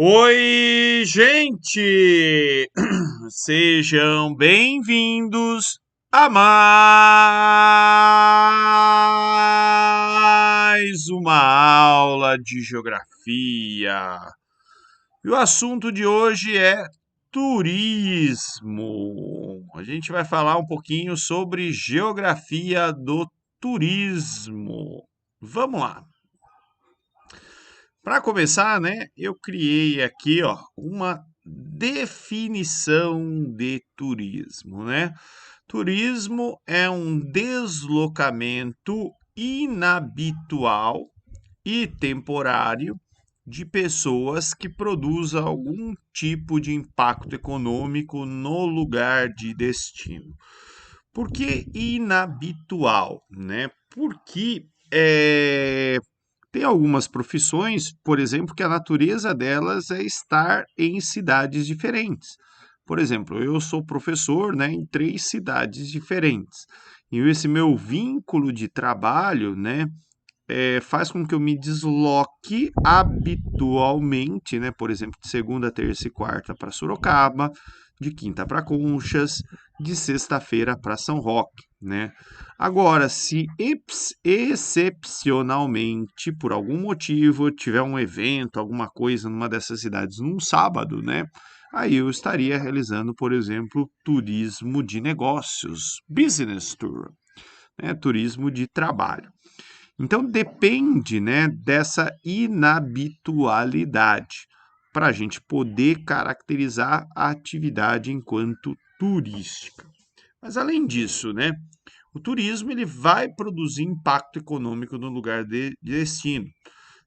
Oi, gente! Sejam bem-vindos a mais uma aula de geografia. E o assunto de hoje é turismo. A gente vai falar um pouquinho sobre geografia do turismo. Vamos lá. Para começar, né, eu criei aqui, ó, uma definição de turismo, né? Turismo é um deslocamento inabitual e temporário de pessoas que produzam algum tipo de impacto econômico no lugar de destino. Por que inabitual, né? Porque tem algumas profissões, por exemplo, que a natureza delas é estar em cidades diferentes. Por exemplo, eu sou professor, né, em 3 cidades diferentes. E esse meu vínculo de trabalho, né, faz com que eu me desloque habitualmente, né? Por exemplo, de segunda, terça e quarta para Sorocaba, de quinta para Conchas, de sexta-feira para São Roque, né? Agora, se excepcionalmente, por algum motivo, tiver um evento, alguma coisa numa dessas cidades num sábado, né? Aí eu estaria realizando, por exemplo, turismo de negócios, business tour, né? Turismo de trabalho. Então depende, né, dessa inabitualidade para a gente poder caracterizar a atividade enquanto turística. Mas além disso, né, o turismo ele vai produzir impacto econômico no lugar de destino.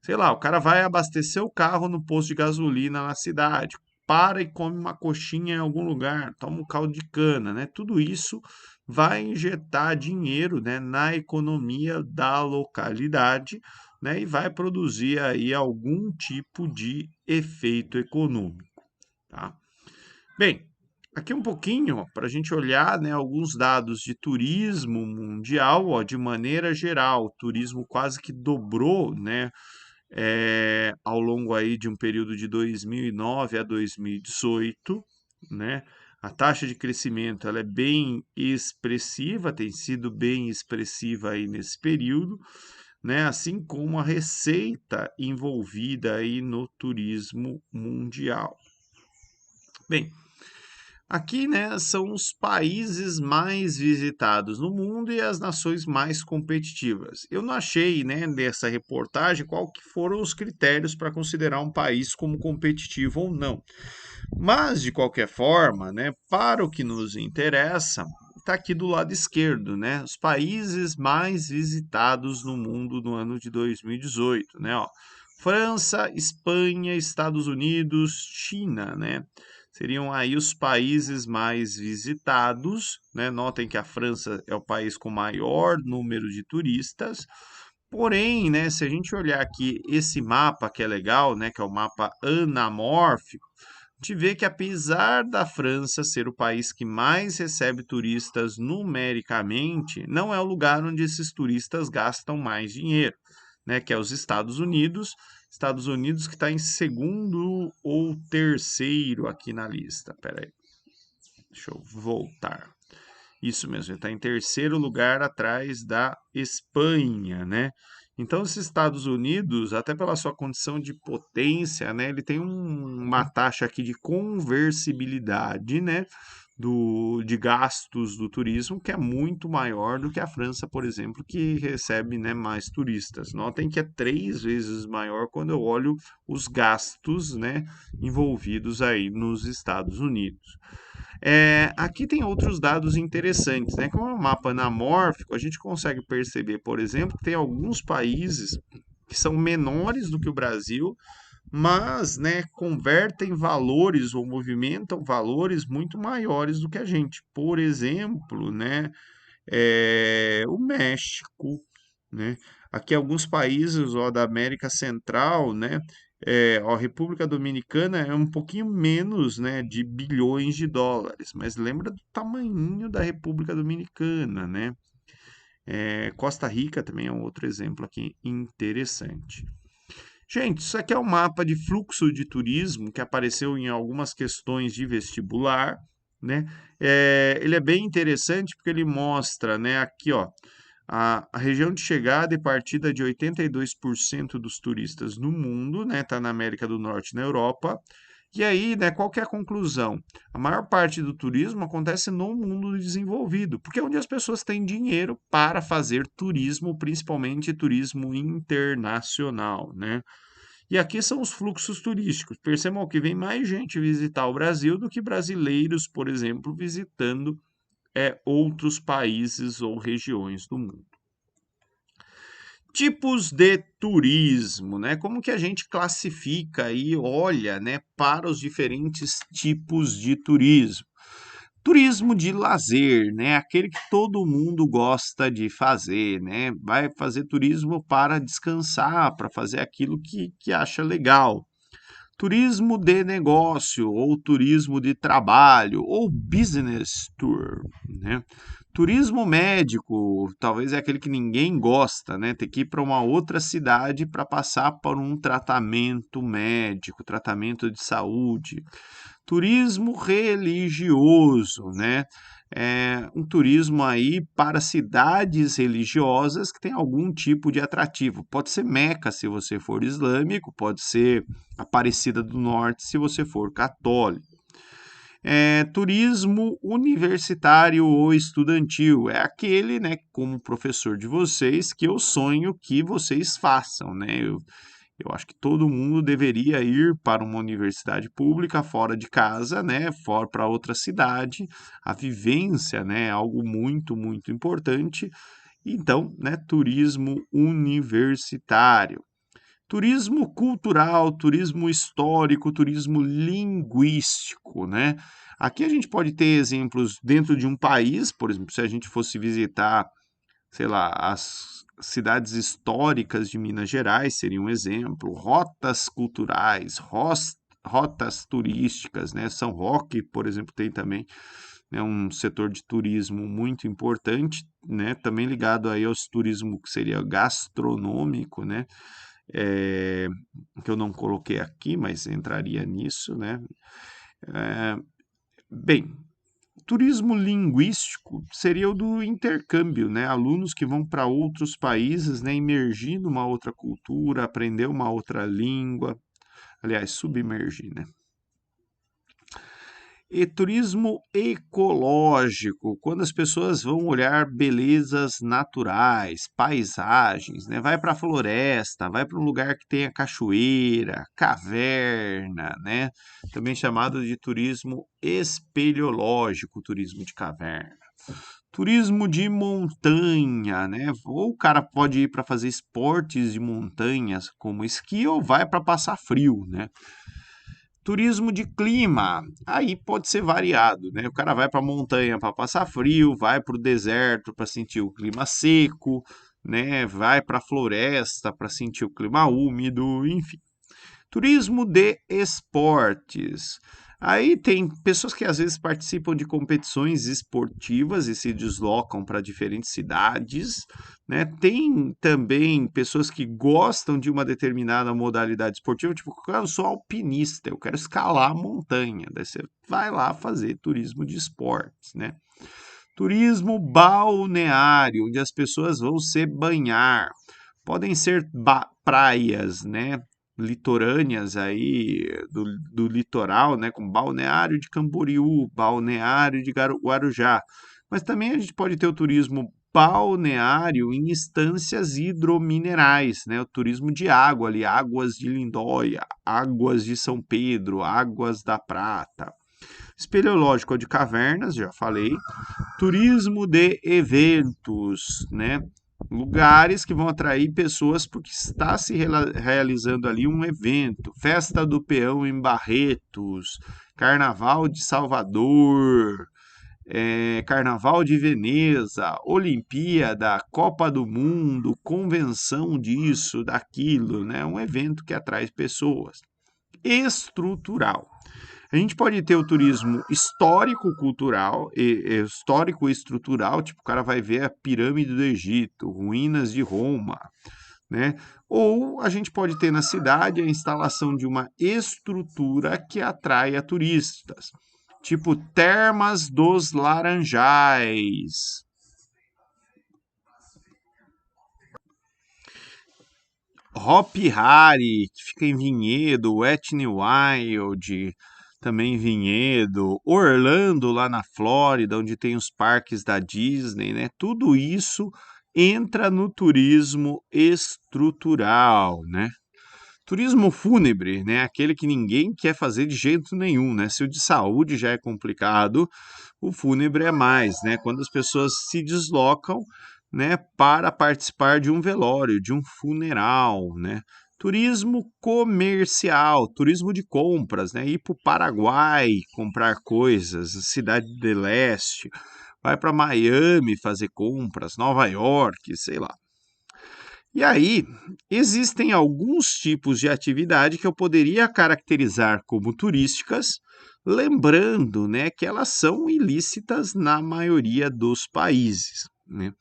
Sei lá, o cara vai abastecer o carro no posto de gasolina na cidade, para e come uma coxinha em algum lugar, toma um caldo de cana, né? Tudo isso vai injetar dinheiro, né, na economia da localidade, né, e vai produzir aí algum tipo de efeito econômico, tá? Bem, aqui um pouquinho para a gente olhar, né, alguns dados de turismo mundial, ó, de maneira geral, o turismo quase que dobrou, né, ao longo aí de um período de 2009 a 2018, né? A taxa de crescimento ela é bem expressiva, tem sido bem expressiva aí nesse período, né? Assim como a receita envolvida aí no turismo mundial. Bem, aqui, né, são os países mais visitados no mundo e as nações mais competitivas. Eu não achei, né, nessa reportagem qual que foram os critérios para considerar um país como competitivo ou não. Mas, de qualquer forma, né, para o que nos interessa, está aqui do lado esquerdo, né, os países mais visitados no mundo no ano de 2018, né, ó. França, Espanha, Estados Unidos, China, né? Seriam aí os países mais visitados, né? Notem que a França é o país com maior número de turistas. Porém, né, se a gente olhar aqui esse mapa que é legal, né, que é o mapa anamórfico, a gente vê que apesar da França ser o país que mais recebe turistas numericamente, não é o lugar onde esses turistas gastam mais dinheiro, né, que é os Estados Unidos. Estados Unidos que está em segundo ou terceiro aqui na lista. Pera aí, deixa eu voltar. Isso mesmo, ele está em terceiro lugar atrás da Espanha, né? Então, os Estados Unidos, até pela sua condição de potência, né, ele tem uma taxa aqui de conversibilidade, né, de gastos do turismo que é muito maior do que a França, por exemplo, que recebe, né, mais turistas. Notem que é 3 vezes maior quando eu olho os gastos, né, envolvidos aí nos Estados Unidos. Aqui tem outros dados interessantes, né? Como é um mapa anamórfico, a gente consegue perceber, por exemplo, que tem alguns países que são menores do que o Brasil, mas, né, convertem valores ou movimentam valores muito maiores do que a gente. Por exemplo, né, o México, né? Aqui alguns países ó, da América Central, né? Ó, a República Dominicana é um pouquinho menos, né, de bilhões de dólares, mas lembra do tamanhinho da República Dominicana, né? Costa Rica também é um outro exemplo aqui interessante. Gente, isso aqui é um mapa de fluxo de turismo que apareceu em algumas questões de vestibular, né? Ele é bem interessante porque ele mostra, né, aqui, ó, a região de chegada e partida de 82% dos turistas no mundo, né, tá na América do Norte e na Europa. E aí, né, qual que é a conclusão? A maior parte do turismo acontece no mundo desenvolvido, porque é onde as pessoas têm dinheiro para fazer turismo, principalmente turismo internacional, né? E aqui são os fluxos turísticos. Percebam que vem mais gente visitar o Brasil do que brasileiros, por exemplo, visitando outros países ou regiões do mundo. Tipos de turismo, né? Como que a gente classifica e olha, né, para os diferentes tipos de turismo? Turismo de lazer, né? Aquele que todo mundo gosta de fazer, né? Vai fazer turismo para descansar, para fazer aquilo que acha legal. Turismo de negócio, ou turismo de trabalho, ou business tour, né? Turismo médico, talvez é aquele que ninguém gosta, né? Ter que ir para uma outra cidade para passar por um tratamento médico, tratamento de saúde. Turismo religioso, né? É um turismo aí para cidades religiosas que tem algum tipo de atrativo. Pode ser Meca se você for islâmico, pode ser Aparecida do Norte se você for católico. Turismo universitário ou estudantil é aquele, né, como professor de vocês, que eu sonho que vocês façam, né? Eu acho que todo mundo deveria ir para uma universidade pública fora de casa, né, fora para outra cidade. A vivência, né, é algo muito, muito importante. Então, né, turismo universitário. Turismo cultural, turismo histórico, turismo linguístico, né? Aqui a gente pode ter exemplos dentro de um país, por exemplo, se a gente fosse visitar, sei lá, as cidades históricas de Minas Gerais, seria um exemplo, rotas culturais, rotas turísticas, né? São Roque, por exemplo, tem também, né, um setor de turismo muito importante, né? Também ligado aí aos turismo que seria gastronômico, né? É, que eu não coloquei aqui, mas entraria nisso, né? É, bem, turismo linguístico seria o do intercâmbio, né? Alunos que vão para outros países, né? Imergir numa outra cultura, aprender uma outra língua, aliás, submergir, né? E turismo ecológico, quando as pessoas vão olhar belezas naturais, paisagens, né? Vai para a floresta, vai para um lugar que tenha cachoeira, caverna, né? Também chamado de turismo espeleológico, turismo de caverna. Turismo de montanha, né? Ou o cara pode ir para fazer esportes de montanhas, como esqui, ou vai para passar frio, né? Turismo de clima, aí pode ser variado, né? O cara vai para a montanha para passar frio, vai para o deserto para sentir o clima seco, né? Vai para a floresta para sentir o clima úmido, enfim. Turismo de esportes. Aí tem pessoas que às vezes participam de competições esportivas e se deslocam para diferentes cidades, né? Tem também pessoas que gostam de uma determinada modalidade esportiva, tipo, eu sou alpinista, eu quero escalar a montanha. Daí você vai lá fazer turismo de esportes, né? Turismo balneário, onde as pessoas vão se banhar. Podem ser praias, né? Litorâneas aí do litoral, né? Como Balneário de Camboriú, Balneário de Guarujá. Mas também a gente pode ter o turismo balneário em instâncias hidrominerais, né? O turismo de água ali, águas de Lindóia, águas de São Pedro, águas da Prata. Espeleológico de cavernas, já falei. Turismo de eventos, né? Lugares que vão atrair pessoas porque está se realizando ali um evento. Festa do Peão em Barretos, Carnaval de Salvador, Carnaval de Veneza, Olimpíada, Copa do Mundo, convenção disso, daquilo, né? Um evento que atrai pessoas. Estrutural. A gente pode ter o turismo histórico-cultural, histórico e estrutural, tipo, o cara vai ver a pirâmide do Egito, ruínas de Roma, né? Ou a gente pode ter na cidade a instalação de uma estrutura que atraia turistas, tipo Termas dos Laranjais, Hopi Hari, que fica em Vinhedo, Wet n Wild, também em Vinhedo, Orlando, lá na Flórida, onde tem os parques da Disney, né? Tudo isso entra no turismo estrutural, né? Turismo fúnebre, né? Aquele que ninguém quer fazer de jeito nenhum, né? Se o de saúde já é complicado, o fúnebre é mais, né? Quando as pessoas se deslocam, né, para participar de um velório, de um funeral, né? Turismo comercial, turismo de compras, né? Ir para o Paraguai comprar coisas, Cidade do Leste, vai para Miami fazer compras, Nova York, sei lá. E aí, existem alguns tipos de atividade que eu poderia caracterizar como turísticas, lembrando, né, que elas são ilícitas na maioria dos países, né?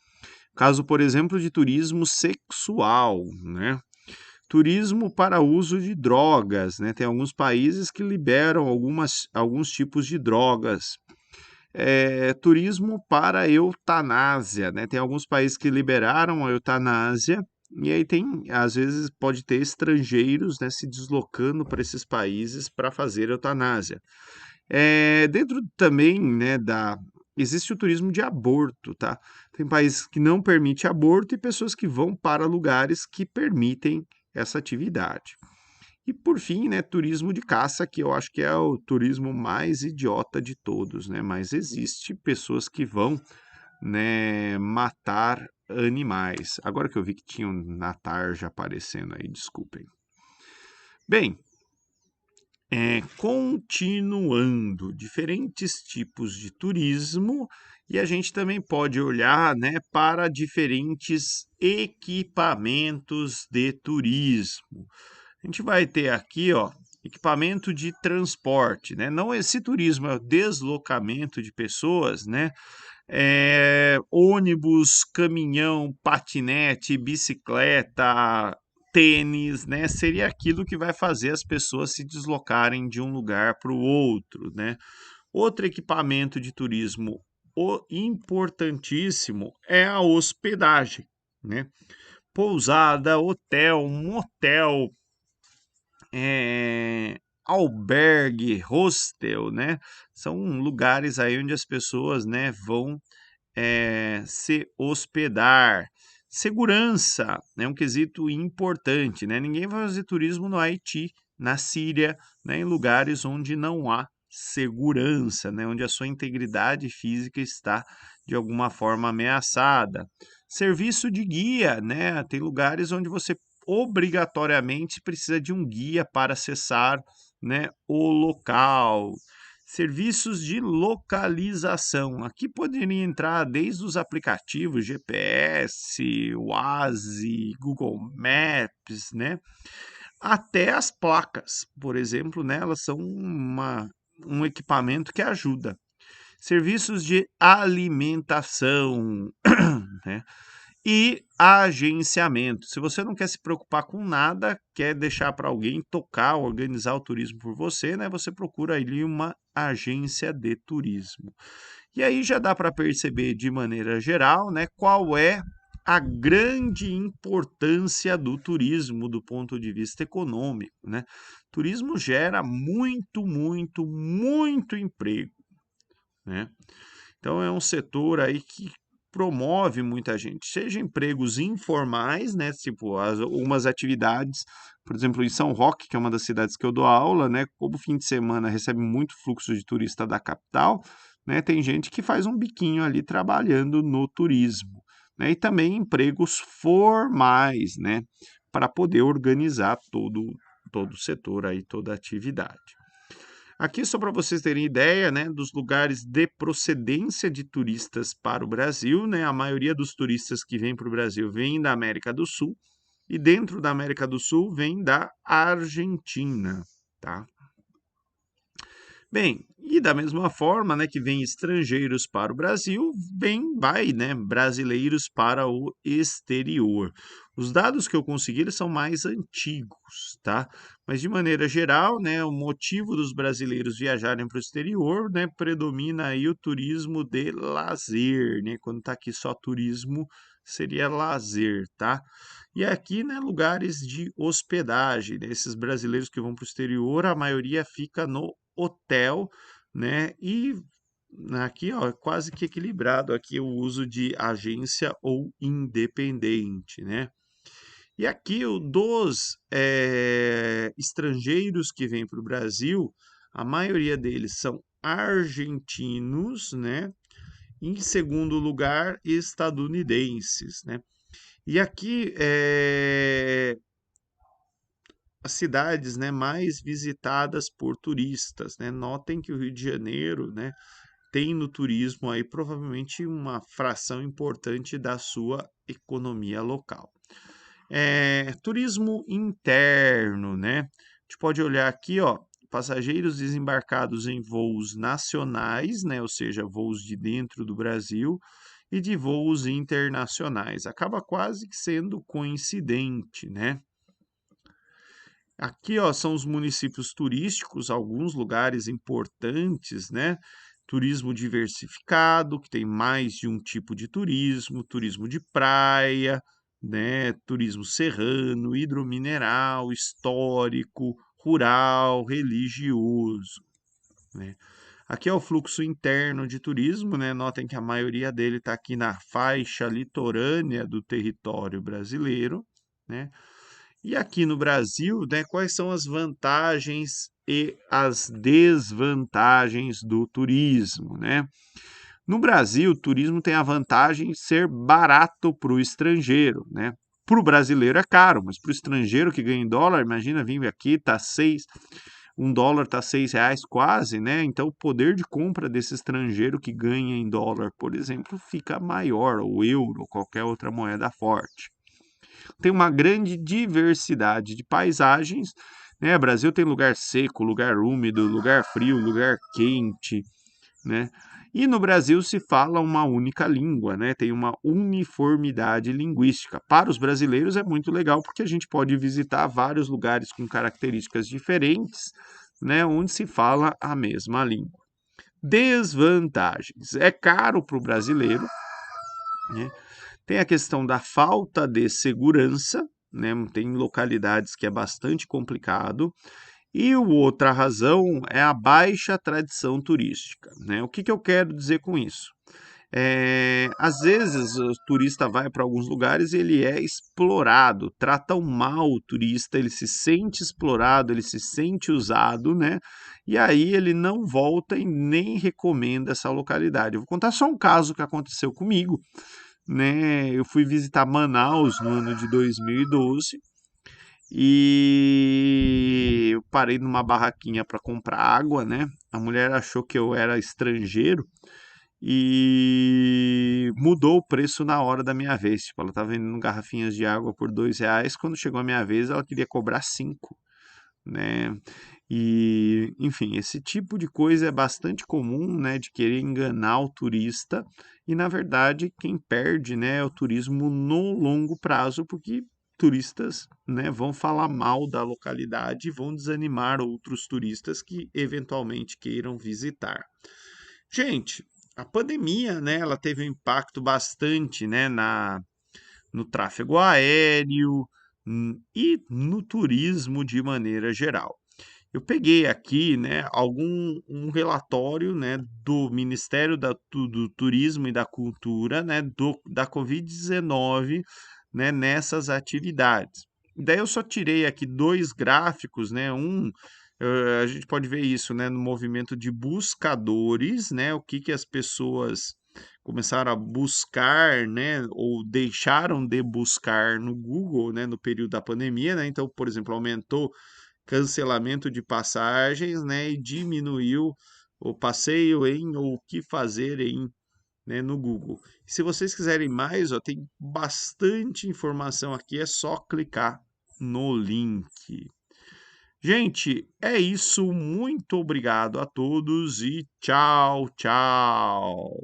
Caso, por exemplo, de turismo sexual, né? Turismo para uso de drogas, né? Tem alguns países que liberam alguns tipos de drogas. Turismo para eutanásia, né? Tem alguns países que liberaram a eutanásia e aí tem, às vezes, pode ter estrangeiros, né, se deslocando para esses países para fazer eutanásia. Dentro também, né, existe o turismo de aborto, tá? Tem países que não permitem aborto e pessoas que vão para lugares que permitem essa atividade. E por fim, né, turismo de caça, que eu acho que é o turismo mais idiota de todos, né? Mas existe pessoas que vão, né, matar animais. Agora que eu vi que tinha um na tarja aparecendo aí, desculpem. Bem, continuando, diferentes tipos de turismo e a gente também pode olhar, né, para diferentes equipamentos de turismo. A gente vai ter aqui, ó, equipamento de transporte, né? Não esse turismo, é o deslocamento de pessoas, né? Ônibus, caminhão, patinete, bicicleta, tênis, né? Seria aquilo que vai fazer as pessoas se deslocarem de um lugar para o outro, né? Outro equipamento de turismo importantíssimo é a hospedagem, né? Pousada, hotel, motel, albergue, hostel, né? São lugares aí onde as pessoas, né, vão se hospedar. Segurança é um quesito importante, né? Ninguém vai fazer turismo no Haiti, na Síria, né, em lugares onde não há segurança, né, onde a sua integridade física está de alguma forma ameaçada. Serviço de guia, né? Tem lugares onde você obrigatoriamente precisa de um guia para acessar, né, o local. Serviços de localização. Aqui poderia entrar desde os aplicativos GPS, Waze, Google Maps, né? Até as placas, por exemplo, né? Elas são um equipamento que ajuda. Serviços de alimentação, né? E agenciamento. Se você não quer se preocupar com nada, quer deixar para alguém tocar, organizar o turismo por você, né? Você procura ali uma agência de turismo. E aí já dá para perceber de maneira geral, né, qual é a grande importância do turismo do ponto de vista econômico, né? Turismo gera muito, muito, muito emprego, né? Então é um setor aí que promove muita gente, seja empregos informais, né, tipo algumas atividades, por exemplo, em São Roque, que é uma das cidades que eu dou aula, né, como fim de semana recebe muito fluxo de turista da capital, né, tem gente que faz um biquinho ali trabalhando no turismo, né, e também empregos formais, né, para poder organizar todo o setor aí, toda a atividade. Aqui, só para vocês terem ideia, né, dos lugares de procedência de turistas para o Brasil, né, a maioria dos turistas que vêm para o Brasil vem da América do Sul, e dentro da América do Sul vem da Argentina, tá? Bem, e da mesma forma, né, que vem estrangeiros para o Brasil, vai, né, brasileiros para o exterior. Os dados que eu consegui, eles são mais antigos, tá? Mas de maneira geral, né, o motivo dos brasileiros viajarem para o exterior, né, predomina aí o turismo de lazer, né? Quando tá aqui só turismo, seria lazer, tá? E aqui, né, lugares de hospedagem, né? Esses brasileiros que vão para o exterior, a maioria fica no hotel, né? E aqui, ó, quase que equilibrado aqui o uso de agência ou independente, né? E aqui o dos estrangeiros que vêm para o Brasil, a maioria deles são argentinos, né? Em segundo lugar, estadunidenses, né? E aqui as cidades, né, mais visitadas por turistas, né? Notem que o Rio de Janeiro, né, tem no turismo aí provavelmente uma fração importante da sua economia local. Turismo interno, né? A gente pode olhar aqui, ó, passageiros desembarcados em voos nacionais, né, ou seja, voos de dentro do Brasil, e de voos internacionais. Acaba quase que sendo coincidente, né? Aqui, ó, são os municípios turísticos, alguns lugares importantes, né? Turismo diversificado, que tem mais de um tipo de turismo, turismo de praia, né? Turismo serrano, hidromineral, histórico, rural, religioso, né? Aqui é o fluxo interno de turismo, né? Notem que a maioria dele está aqui na faixa litorânea do território brasileiro, né? E aqui no Brasil, né, quais são as vantagens e as desvantagens do turismo, né? No Brasil, o turismo tem a vantagem de ser barato para o estrangeiro, né? Para o brasileiro é caro, mas para o estrangeiro que ganha em dólar, imagina vir aqui, tá um dólar tá R$ 6 quase, né? Então o poder de compra desse estrangeiro que ganha em dólar, por exemplo, fica maior, ou euro, ou qualquer outra moeda forte. Tem uma grande diversidade de paisagens, né? O Brasil tem lugar seco, lugar úmido, lugar frio, lugar quente, né? E no Brasil se fala uma única língua, né? Tem uma uniformidade linguística. Para os brasileiros é muito legal porque a gente pode visitar vários lugares com características diferentes, né? Onde se fala a mesma língua. Desvantagens. É caro para o brasileiro, né? Tem a questão da falta de segurança, né? Tem localidades que é bastante complicado. E outra razão é a baixa tradição turística, né? O que que eu quero dizer com isso? Às vezes o turista vai para alguns lugares e ele é explorado, tratam mal o turista, ele se sente explorado, ele se sente usado, né? E aí ele não volta e nem recomenda essa localidade. Eu vou contar só um caso que aconteceu comigo, né? Eu fui visitar Manaus no ano de 2012 e eu parei numa barraquinha para comprar água, né? A mulher achou que eu era estrangeiro e mudou o preço na hora da minha vez. Tipo, ela estava vendendo garrafinhas de água por R$ 2. Quando chegou a minha vez, ela queria cobrar 5, né? E, enfim, esse tipo de coisa é bastante comum, né? De querer enganar o turista. E, na verdade, quem perde, né, é o turismo no longo prazo, porque turistas, né, vão falar mal da localidade e vão desanimar outros turistas que eventualmente queiram visitar. Gente, a pandemia, né, ela teve um impacto bastante, né, no tráfego aéreo e no turismo de maneira geral. Eu peguei aqui, né, um relatório, né, do Ministério do Turismo e da Cultura, né, da Covid-19, né, nessas atividades. Daí eu só tirei aqui dois gráficos, né, a gente pode ver isso, né, no movimento de buscadores, né, o que que as pessoas começaram a buscar, né, ou deixaram de buscar no Google, né, no período da pandemia, né? Então, por exemplo, aumentou cancelamento de passagens, né, e diminuiu o passeio em ou o que fazer em, né, no Google. Se vocês quiserem mais, ó, tem bastante informação aqui, é só clicar no link. Gente, é isso. Muito obrigado a todos e tchau, tchau.